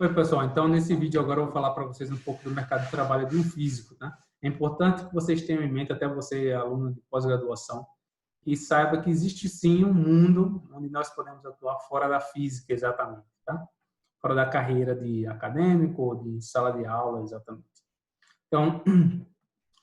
Oi, pessoal. Então, nesse vídeo agora eu vou falar para vocês um pouco do mercado de trabalho de um físico, tá? É importante que vocês tenham em mente, até você, aluno de pós-graduação, e saiba que existe sim um mundo onde nós podemos atuar fora da física, exatamente, tá? Fora da carreira de acadêmico ou de sala de aula, exatamente. Então,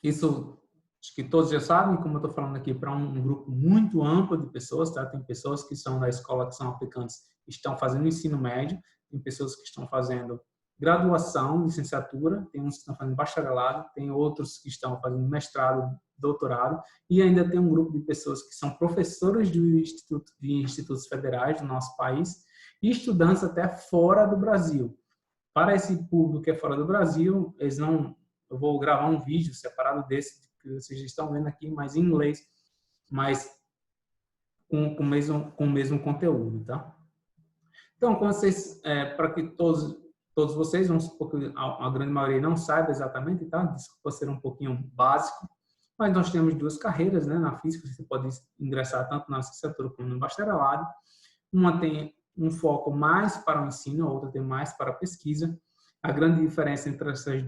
isso acho que todos já sabem, como eu estou falando aqui, para um grupo muito amplo de pessoas, tá? Tem pessoas que são da escola, que são aplicantes, estão fazendo ensino médio, tem pessoas que estão fazendo graduação, licenciatura, tem uns que estão fazendo bacharelado, tem outros que estão fazendo mestrado, doutorado, e ainda tem um grupo de pessoas que são professores de institutos federais do nosso país e estudantes até fora do Brasil. Para esse público que é fora do Brasil, eles não, eu vou gravar um vídeo separado desse que vocês estão vendo aqui, mas em inglês, mas com o mesmo conteúdo, tá? Então, quando vocês, para que todos vocês, vamos supor que a grande maioria não saiba exatamente, tá? Desculpa ser um pouquinho básico, mas nós temos duas carreiras, né? Na física, você pode ingressar tanto na licenciatura como no bacharelado. Uma tem um foco mais para o ensino, a outra tem mais para a pesquisa. A grande diferença entre essas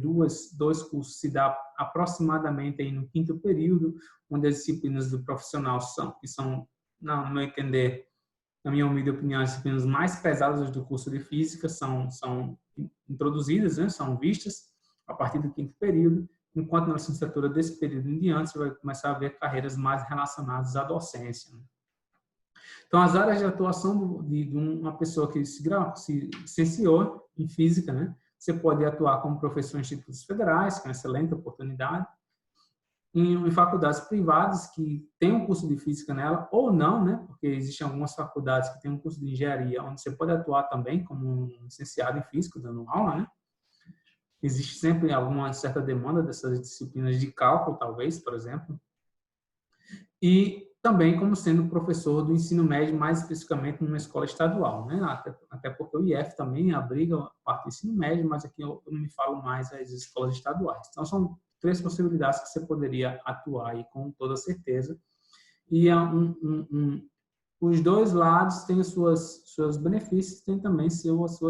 dois cursos se dá aproximadamente aí no quinto período, onde as disciplinas do profissional que são, no meu entender, na minha humilde opinião, as disciplinas mais pesadas do curso de física são introduzidas, né, são vistas a partir do quinto período, enquanto na licenciatura desse período em diante você vai começar a ver carreiras mais relacionadas à docência. Né? Então, as áreas de atuação de uma pessoa que se licenciou em física, né, você pode atuar como professor em institutos federais, que é uma excelente oportunidade, em faculdades privadas que têm um curso de física nela, ou não, né? Porque existem algumas faculdades que têm um curso de engenharia, onde você pode atuar também como um licenciado em física, dando aula, né? Existe sempre alguma certa demanda dessas disciplinas de cálculo, talvez, por exemplo. E também como sendo professor do ensino médio, mais especificamente numa escola estadual, né? Até porque o IF também abriga a parte do ensino médio, mas aqui eu me falo mais das escolas estaduais. Então, são três possibilidades que você poderia atuar aí com toda certeza. E os dois lados têm os seus benefícios, tem também suas...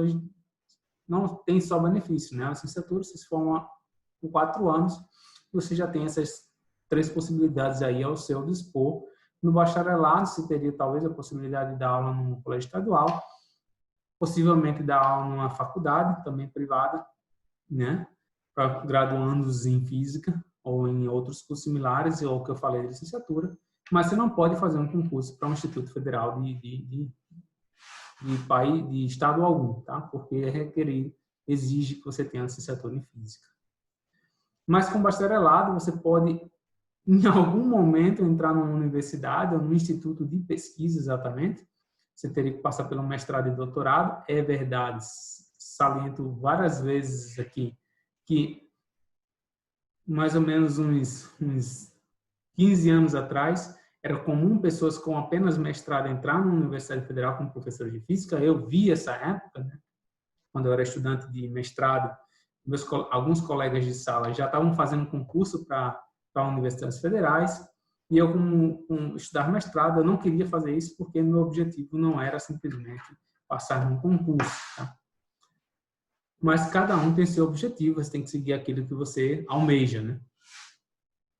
Não tem só benefício, né? A licenciatura se forma por 4 anos, você já tem essas três possibilidades aí ao seu dispor. No bacharelado, você teria talvez a possibilidade de dar aula num colégio estadual, possivelmente dar aula numa faculdade, também privada, né? Para graduandos em física ou em outros cursos similares, ou o que eu falei de licenciatura, mas você não pode fazer um concurso para um Instituto Federal de estado algum, tá? Porque é requerido, exige que você tenha licenciatura em física. Mas com bacharelado, você pode, em algum momento, entrar numa universidade ou num instituto de pesquisa, exatamente. Você teria que passar pelo mestrado e doutorado. É verdade, saliento várias vezes aqui, que mais ou menos uns 15 anos atrás, era comum pessoas com apenas mestrado entrar na Universidade Federal como professor de física. Eu vi essa época, né? Quando eu era estudante de mestrado, alguns colegas de sala já estavam fazendo concurso para universidades federais, e eu, como estudar mestrado, eu não queria fazer isso porque meu objetivo não era simplesmente passar num concurso. Tá? Mas cada um tem seu objetivo, você tem que seguir aquilo que você almeja, né?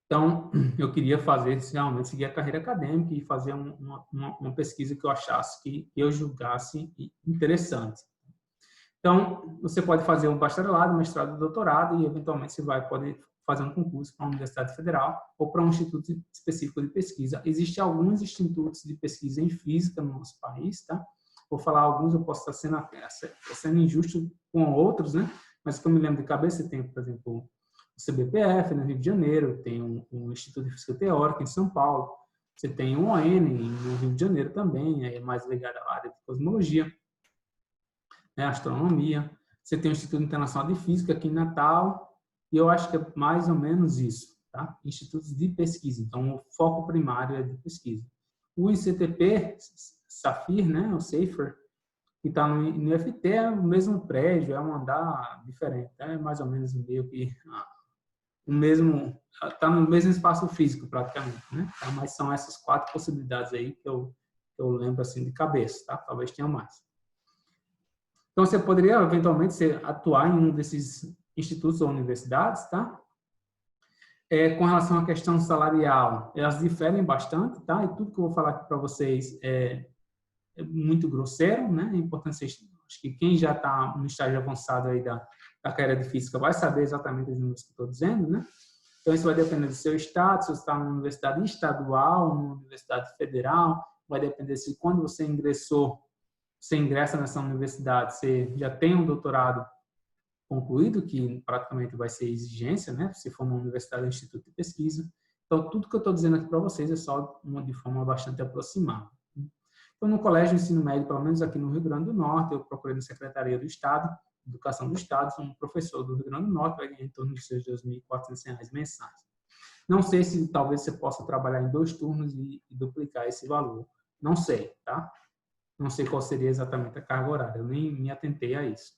Então, eu queria fazer, realmente, seguir a carreira acadêmica e fazer uma pesquisa que eu achasse, que eu julgasse interessante. Então, você pode fazer um bacharelado, mestrado e doutorado e, eventualmente, você pode fazer um concurso para a Universidade Federal ou para um instituto específico de pesquisa. Existem alguns institutos de pesquisa em física no nosso país, tá? Vou falar alguns, eu posso estar sendo injusto com outros, né? Mas, como eu me lembro de cabeça, tem, por exemplo, o CBPF, no Rio de Janeiro, tem um Instituto de Física Teórica, em São Paulo, você tem o ON, no Rio de Janeiro também, é mais ligado à área de cosmologia, né, astronomia. Você tem o Instituto Internacional de Física aqui em Natal, e eu acho que é mais ou menos isso, tá? Institutos de pesquisa. Então, o foco primário é de pesquisa. O ICTP, SAFIR, né, o SAFER, que está no IFT, é o mesmo prédio, é um andar diferente, é mais ou menos meio que o mesmo, está no mesmo espaço físico praticamente, né? Então, mas são essas 4 possibilidades aí que eu lembro assim de cabeça, tá? Talvez tenha mais. Então, você poderia, eventualmente, atuar em um desses institutos ou universidades, tá? Com relação à questão salarial, elas diferem bastante, tá? E tudo que eu vou falar aqui para vocês é muito grosseiro, né? É importante vocês, acho que quem já está no estágio avançado aí da carreira de física vai saber exatamente os números que eu estou dizendo, né? Então, isso vai depender do seu estado, se você está numa universidade estadual, numa universidade federal, vai depender se quando você ingressa nessa universidade, você já tem um doutorado concluído, que praticamente vai ser exigência, né? Se for uma universidade ou instituto de pesquisa. Então, tudo que eu estou dizendo aqui para vocês é só de forma bastante aproximada. Então, no colégio de ensino médio, pelo menos aqui no Rio Grande do Norte, eu procurei na Secretaria do Estado, Educação do Estado, sou um professor do Rio Grande do Norte, vai ganhar em torno de seus R$ 2.400 mensais. Não sei se talvez você possa trabalhar em 2 turnos e duplicar esse valor. Não sei, tá? Não sei qual seria exatamente a carga horária, eu nem me atentei a isso.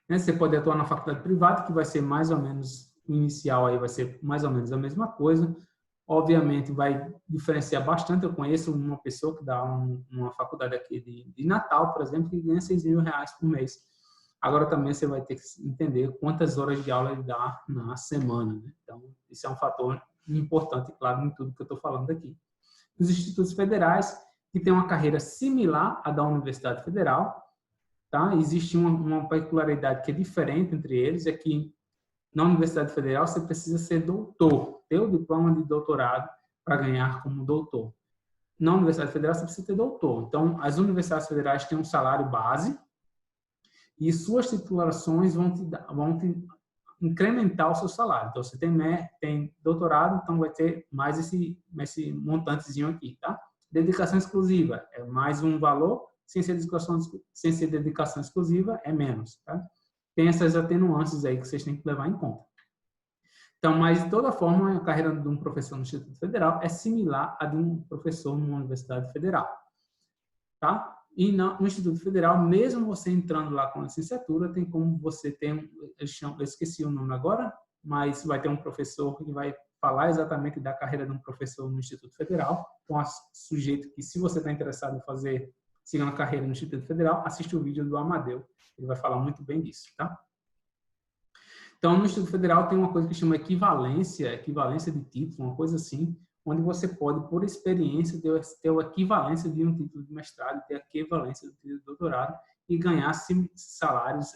Você pode atuar na faculdade privada, que vai ser mais ou menos, o inicial aí vai ser mais ou menos a mesma coisa. Obviamente, vai diferenciar bastante. Eu conheço uma pessoa que dá uma faculdade aqui de Natal, por exemplo, que ganha R$ 6.000 por mês. Agora, também, você vai ter que entender quantas horas de aula ele dá na semana, né? Então, isso é um fator importante, claro, em tudo que eu estou falando aqui. Os institutos federais, que têm uma carreira similar à da Universidade Federal, tá? Existe uma peculiaridade que é diferente entre eles, é que na Universidade Federal você precisa ser doutor, ter o diploma de doutorado para ganhar como doutor. Na Universidade Federal você precisa ter doutor. Então, as universidades federais têm um salário base e suas titulações vão te incrementar o seu salário. Então, você tem doutorado, então vai ter mais esse montantezinho aqui, tá? Dedicação exclusiva é mais um valor, sem ser dedicação exclusiva é menos, tá? Tem essas atenuantes aí que vocês têm que levar em conta. Então, mas de toda forma, a carreira de um professor no Instituto Federal é similar à de um professor numa Universidade Federal, tá? E no Instituto Federal, mesmo você entrando lá com a licenciatura, tem como você ter, eu esqueci o nome agora, mas vai ter um professor que vai falar exatamente da carreira de um professor no Instituto Federal. Então, sujeito que, se você está interessado em seguir uma carreira no Instituto Federal, assiste o vídeo do Amadeu, ele vai falar muito bem disso, tá? Então, no Instituto Federal tem uma coisa que chama equivalência de título, uma coisa assim, onde você pode, por experiência, ter a equivalência de um título de mestrado, ter a equivalência do título de doutorado e ganhar salários,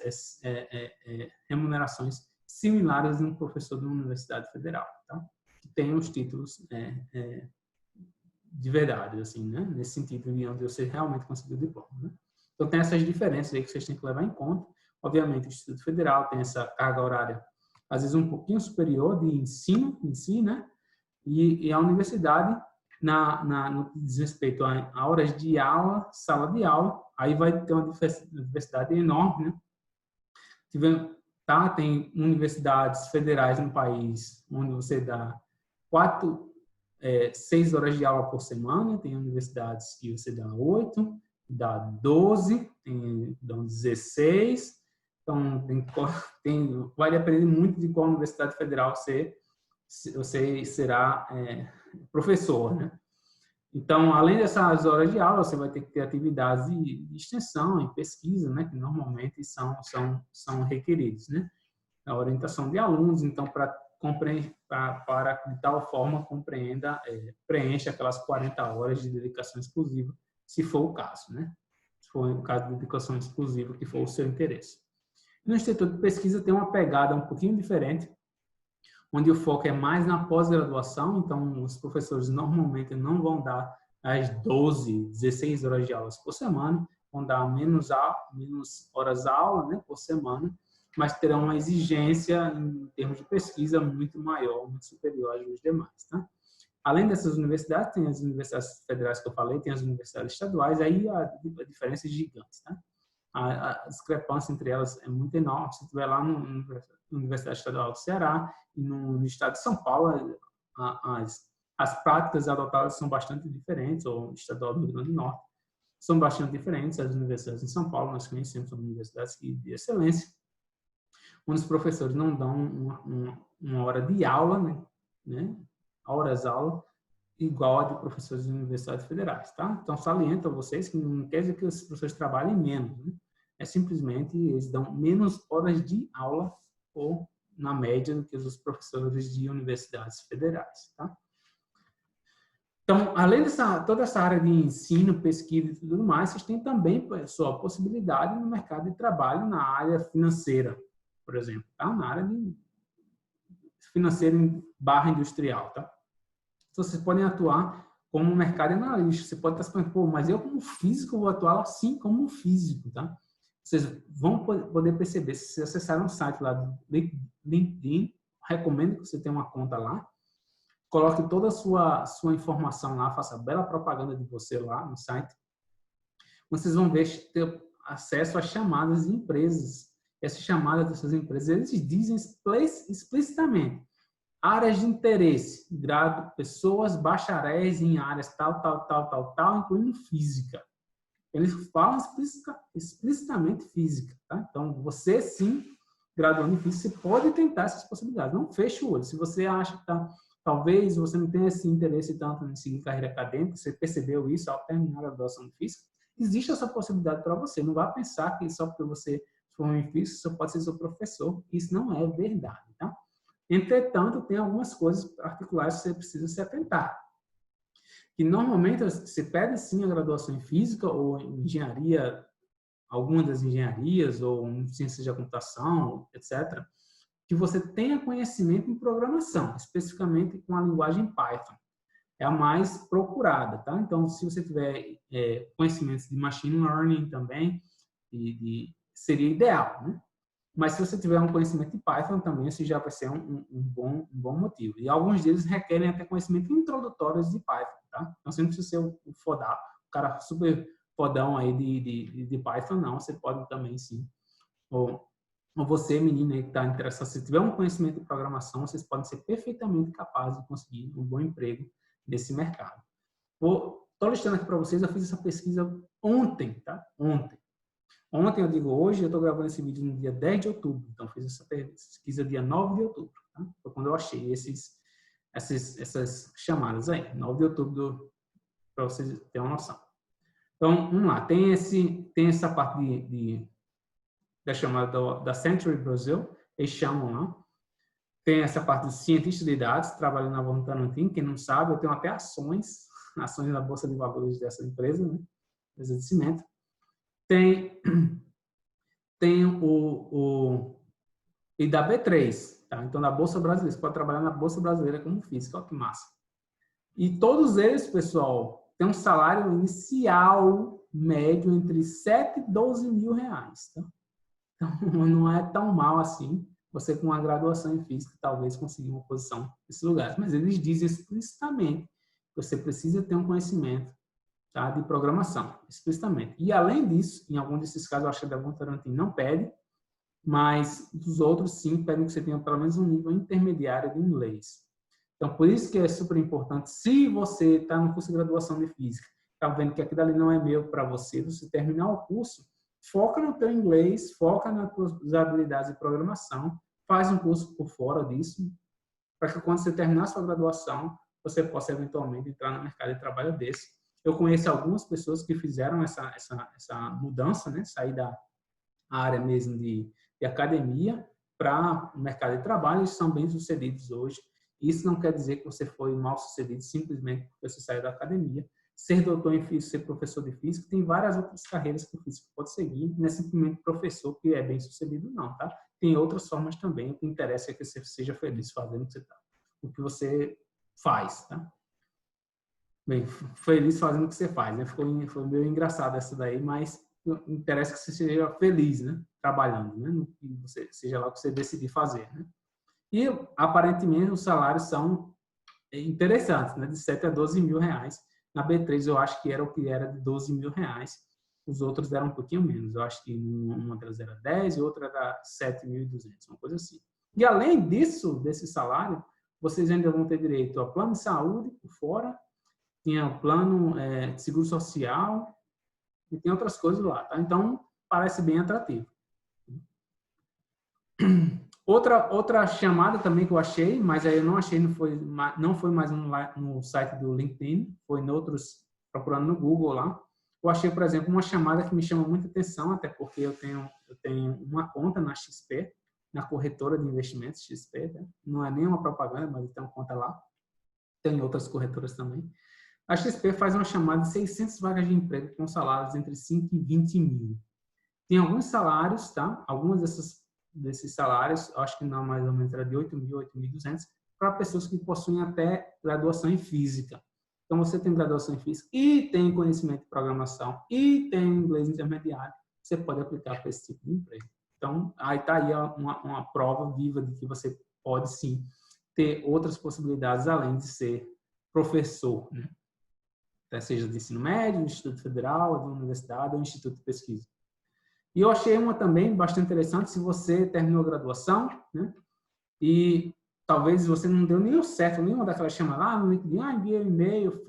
remunerações similares de um professor de uma universidade federal, tá? Que tem os títulos de verdade, assim, né? Nesse sentido de onde você realmente conseguiu o diploma, né? Então, tem essas diferenças aí que vocês têm que levar em conta. Obviamente, o Instituto Federal tem essa carga horária, às vezes, um pouquinho superior de ensino em si, né? E a universidade, no que diz respeito a horas de aula, sala de aula, aí vai ter uma diversidade enorme, né? Tem universidades federais no país onde você dá 6 horas de aula por semana, tem universidades que você dá 8, dá 12, dão 16, então vai depender muito de qual universidade federal você será professor, né? Então, além dessas horas de aula, você vai ter que ter atividades de extensão e pesquisa, né? Que normalmente são requeridos, né? A orientação de alunos, então, para de tal forma preencha aquelas 40 horas de dedicação exclusiva, se for o caso, né? Se for o caso de dedicação exclusiva, que for o seu interesse. No Instituto de Pesquisa tem uma pegada um pouquinho diferente, onde o foco é mais na pós-graduação, então os professores normalmente não vão dar as 12, 16 horas de aulas por semana, vão dar menos horas aula, né, por semana, mas terão uma exigência em termos de pesquisa muito maior, muito superior às dos demais, tá? Além dessas universidades, tem as universidades federais que eu falei, tem as universidades estaduais, aí a diferença é gigante, tá? A discrepância entre elas é muito enorme. Se estiver lá na Universidade Estadual do Ceará e no estado de São Paulo, as práticas adotadas são bastante diferentes, ou no estadual do Rio Grande do Norte, são bastante diferentes. As universidades em São Paulo, nós conhecemos, são universidades de excelência, onde os professores não dão uma hora de aula, né? Horas-aula, igual a de professores de universidades federais, tá? Então, saliento a vocês que não quer dizer que os professores trabalhem menos, né? é simplesmente eles dão menos horas de aula ou na média do que os professores de universidades federais, tá? Então, além toda essa área de ensino, pesquisa e tudo mais, vocês têm também sua possibilidade no mercado de trabalho na área financeira, por exemplo, tá? Na área de financeira / industrial, tá? Então, vocês podem atuar como mercado analista. Você pode estar se perguntando, pô, mas eu como físico vou atuar assim como físico, tá? Vocês vão poder perceber, se vocês acessarem um site lá do LinkedIn, recomendo que você tenha uma conta lá, coloque toda a sua informação lá, faça bela propaganda de você lá no site. Vocês vão ter acesso a chamadas de empresas. Essas chamadas dessas empresas, eles dizem explicitamente áreas de interesse, pessoas bacharéis em áreas tal, incluindo física. Eles falam explicitamente física, tá? Então, você sim, graduando em física, você pode tentar essas possibilidades. Não feche o olho. Se você acha que talvez você não tenha esse interesse tanto em seguir carreira acadêmica, você percebeu isso ao terminar a graduação de física, existe essa possibilidade para você. Não vá pensar que só porque você for em física, você pode ser seu professor. Isso não é verdade, tá? Entretanto, tem algumas coisas particulares que você precisa se atentar. Que normalmente você pede sim a graduação em física ou em engenharia, alguma das engenharias ou em ciências da computação, etc., que você tenha conhecimento em programação, especificamente com a linguagem Python. É a mais procurada, tá? Então, se você tiver conhecimentos de machine learning também, seria ideal, né? Mas se você tiver um conhecimento de Python também, isso já vai ser um bom motivo. E alguns deles requerem até conhecimento introdutório de Python, tá? Então, você não precisa ser o cara super fodão aí de Python, não. Você pode também, sim. Ou você, menina aí que está interessado, se tiver um conhecimento de programação, vocês podem ser perfeitamente capazes de conseguir um bom emprego nesse mercado. Estou listando aqui para vocês, eu fiz essa pesquisa ontem, tá? Ontem, eu digo hoje, eu estou gravando esse vídeo no dia 10 de outubro. Então, fiz essa pesquisa dia 9 de outubro. Tá? Foi quando eu achei essas chamadas aí. 9 de outubro, para vocês terem uma noção. Então, vamos lá. Tem essa parte da chamada da Century Brasil. Eles chamam lá. Tem essa parte de cientista de dados, trabalhando na Votorantim. Quem não sabe, eu tenho até ações na Bolsa de Valores dessa empresa, né? Empresa de cimento. Tem o e da B3, tá? Então, na Bolsa Brasileira, você pode trabalhar na Bolsa Brasileira como físico, olha que massa. E todos eles, pessoal, têm um salário inicial médio entre 7 e 12 mil reais, tá? Então, não é tão mal assim você com uma graduação em física talvez conseguir uma posição nesses lugares. Mas eles dizem explicitamente que você precisa ter um conhecimento, tá, de programação, explicitamente. E, além disso, em algum desses casos, eu acho que da Votorantim não pede, mas dos outros, sim, pedem que você tenha pelo menos um nível intermediário de inglês. Então, por isso que é super importante, se você está no curso de graduação de física, está vendo que aquilo ali não é meu para você, você terminar o curso, foca no teu inglês, foca nas tuas habilidades de programação, faz um curso por fora disso, para que quando você terminar a sua graduação, você possa eventualmente entrar no mercado de trabalho desse. Eu conheço algumas pessoas que fizeram essa mudança, né? Sair da área mesmo de academia para o mercado de trabalho e são bem-sucedidos hoje. Isso não quer dizer que você foi mal-sucedido simplesmente porque você saiu da academia. Ser doutor em física, ser professor de física, tem várias outras carreiras que o físico pode seguir. Não é simplesmente professor que é bem-sucedido, não, tá? Tem outras formas também. O que interessa é que você seja feliz fazendo o que você faz, tá? Bem, feliz fazendo o que você faz, né? Foi meio engraçado essa daí, mas interessa que você seja feliz, né? Trabalhando, né? No que você, seja lá o que você decidir fazer, né? E, aparentemente, os salários são interessantes, né? De 7 a 12 mil reais. Na B3, eu acho que era de 12 mil reais. Os outros eram um pouquinho menos. Eu acho que uma delas era 10 e outra era 7.200, uma coisa assim. E, além disso, desse salário, vocês ainda vão ter direito a plano de saúde por fora, tinha o plano de seguro social e tem outras coisas lá, tá? Então, parece bem atrativo. Outra chamada também que eu achei, mas aí eu não achei, não foi mais no site do LinkedIn, foi em outros, procurando no Google lá, eu achei, por exemplo, uma chamada que me chama muita atenção, até porque eu tenho uma conta na XP, na corretora de investimentos XP, né? Não é nenhuma propaganda, mas eu tenho uma conta lá. Tem outras corretoras também. A XP faz uma chamada de 600 vagas de emprego com salários entre 5 e 20 mil. Tem alguns salários, tá? Alguns desses salários, acho que não, mais ou menos era de 8 mil, 8.200, para pessoas que possuem até graduação em física. Então, você tem graduação em física e tem conhecimento de programação e tem inglês intermediário, você pode aplicar para esse tipo de emprego. Então, aí está aí uma prova viva de que você pode, sim, ter outras possibilidades além de ser professor, né? Seja de ensino médio, Instituto Federal, de universidade ou Instituto de Pesquisa. E eu achei uma também bastante interessante, se você terminou a graduação, né? E talvez você não deu nenhum certo, nenhuma daquelas chamadas lá no LinkedIn, enviei um e-mail,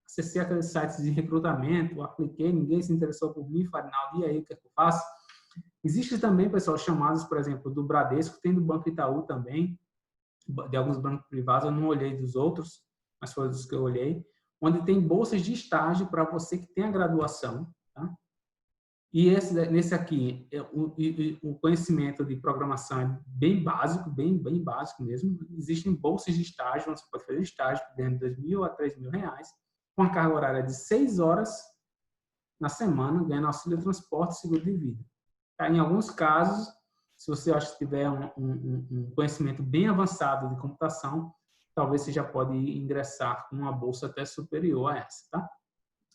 acessei aqueles sites de recrutamento, apliquei, ninguém se interessou por mim, Farinaldo, e aí, o que é que eu faço? Existem também, pessoal, chamados, por exemplo, do Bradesco, tem do Banco Itaú também, de alguns bancos privados, eu não olhei dos outros, mas foram dos que eu olhei, onde tem bolsas de estágio para você que tem a graduação, tá? E nesse aqui, o conhecimento de programação é bem básico, bem básico mesmo. Existem bolsas de estágio, onde você pode fazer estágio de 2.000 a 3.000 reais, com a carga horária de 6 horas na semana, ganhando auxílio de transporte e seguro de vida. Em alguns casos, se você acha que tiver um conhecimento bem avançado de computação, talvez você já pode ingressar com uma bolsa até superior a essa, tá?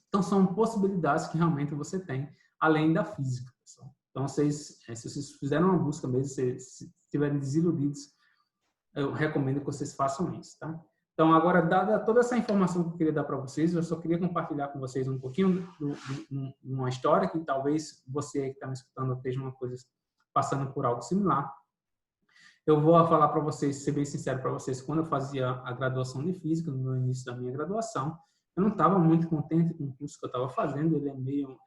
Então, são possibilidades que realmente você tem, além da física, pessoal. Então, se vocês fizeram uma busca mesmo, se estiverem desiludidos, eu recomendo que vocês façam isso, tá? Então, agora, dada toda essa informação que eu queria dar para vocês, eu só queria compartilhar com vocês um pouquinho de uma história que talvez você que está me escutando esteja uma coisa passando por algo similar. Eu vou falar para vocês, ser bem sincero para vocês, quando eu fazia a graduação de física, no início da minha graduação, eu não estava muito contente com o curso que eu estava fazendo, ele é meio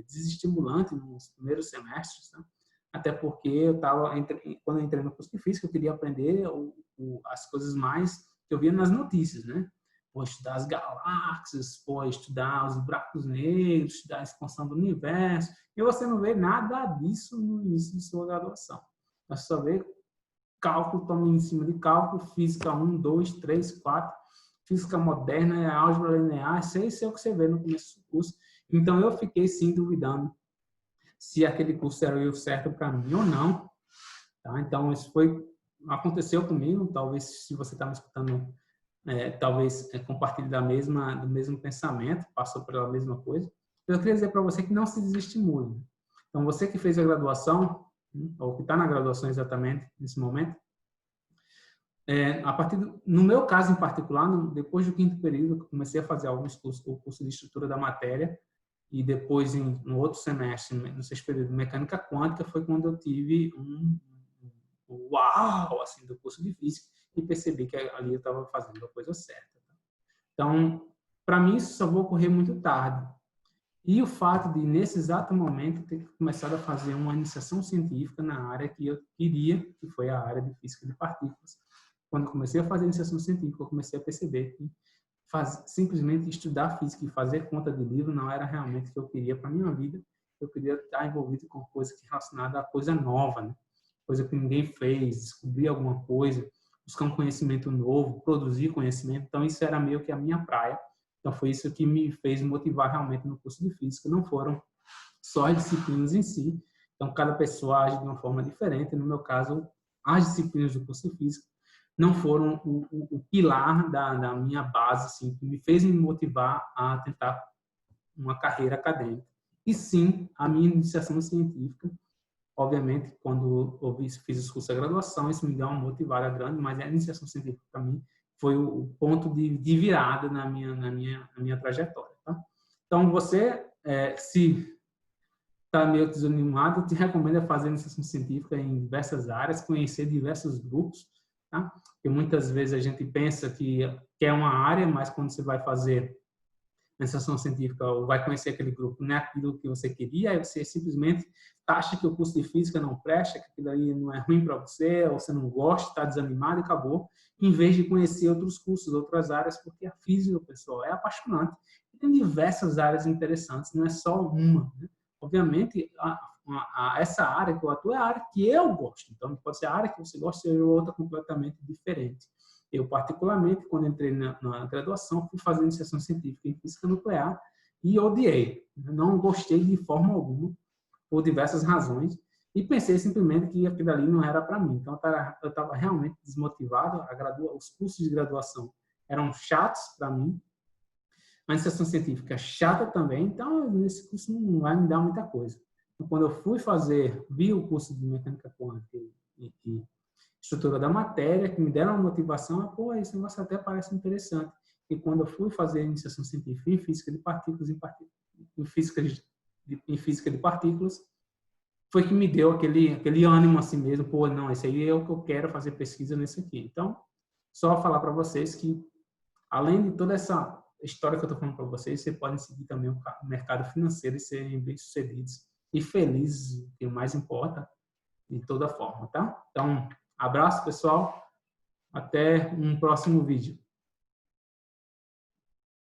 desestimulante nos primeiros semestres, né? Até porque quando eu entrei no curso de física, eu queria aprender as coisas mais que eu via nas notícias, né? Pô, estudar as galáxias, pô, estudar os buracos negros, estudar a expansão do universo, e você não vê nada disso no início de sua graduação. Você só vê cálculo, toma em cima de cálculo, física 1, 2, 3, 4, física moderna, álgebra linear, isso é o que você vê no começo do curso. Então, eu fiquei, sim, duvidando se aquele curso era o certo para mim ou não. Tá? Então, isso aconteceu comigo, talvez, se você está me escutando, talvez compartilhe do mesmo pensamento, passou pela mesma coisa. Eu queria dizer para você que não se desestimule. Então, você que fez a graduação, ou que está na graduação exatamente nesse momento, no meu caso em particular, depois do 5º período, eu comecei a fazer alguns cursos, o curso de estrutura da matéria, e depois, no outro semestre, no 6º período de mecânica quântica, foi quando eu tive um uau, assim, do curso de física, e percebi que ali eu estava fazendo a coisa certa. Então, para mim, isso só vai ocorrer muito tarde. E o fato de, nesse exato momento, ter começado a fazer uma iniciação científica na área que eu queria, que foi a área de física de partículas. Quando eu comecei a fazer iniciação científica, eu comecei a perceber que simplesmente estudar física e fazer conta de livro não era realmente o que eu queria para a minha vida. Eu queria estar envolvido com coisa relacionada a coisa nova, né? Coisa que ninguém fez, descobrir alguma coisa, buscar um conhecimento novo, produzir conhecimento. Então, isso era meio que a minha praia. Então, foi isso que me fez motivar realmente no curso de física. Não foram só as disciplinas em si. Então, cada pessoa age de uma forma diferente. No meu caso, as disciplinas do curso de física não foram o pilar da minha base, assim, que me fez me motivar a tentar uma carreira acadêmica. E sim, a minha iniciação científica. Obviamente, quando eu fiz os cursos de graduação, isso me deu uma motivada grande, mas a iniciação científica, para mim, foi o ponto de virada na minha trajetória. Tá? Então, você, se está meio desanimado, eu te recomendo fazer iniciação científica em diversas áreas, conhecer diversos grupos, tá? Porque muitas vezes a gente pensa que é uma área, mas quando você vai fazer iniciação científica ou vai conhecer aquele grupo, não é aquilo que você queria, aí você simplesmente acha que o curso de física não presta, que aquilo aí não é ruim para você, ou você não gosta, está desanimado e acabou, em vez de conhecer outros cursos, outras áreas, porque a física, pessoal, é apaixonante. tem diversas áreas interessantes, não é só uma, né? Obviamente, essa área que eu atuo é a área que eu gosto. Então, pode ser a área que você gosta e outra completamente diferente. Eu, particularmente, quando entrei na graduação, fui fazer iniciação científica em física nuclear e odiei. Não gostei de forma alguma, por diversas razões, e pensei simplesmente que aquilo ali não era para mim. Então, eu estava realmente desmotivado. Os cursos de graduação eram chatos para mim. A iniciação científica é chata também, então esse curso não vai me dar muita coisa. Então, quando eu vi o curso de mecânica quântica e estrutura da matéria, que me deram uma motivação, pô, esse negócio até parece interessante. E quando eu fui fazer iniciação científica em física de partículas, em física de partículas, foi que me deu aquele ânimo assim mesmo, pô, não, esse aí é o que eu quero fazer pesquisa nesse aqui. Então, só falar para vocês que, além de toda essa história que eu estou falando para vocês, vocês podem seguir também o mercado financeiro e serem bem-sucedidos e felizes, que o mais importa, de toda forma, tá? Então, abraço, pessoal. Até um próximo vídeo.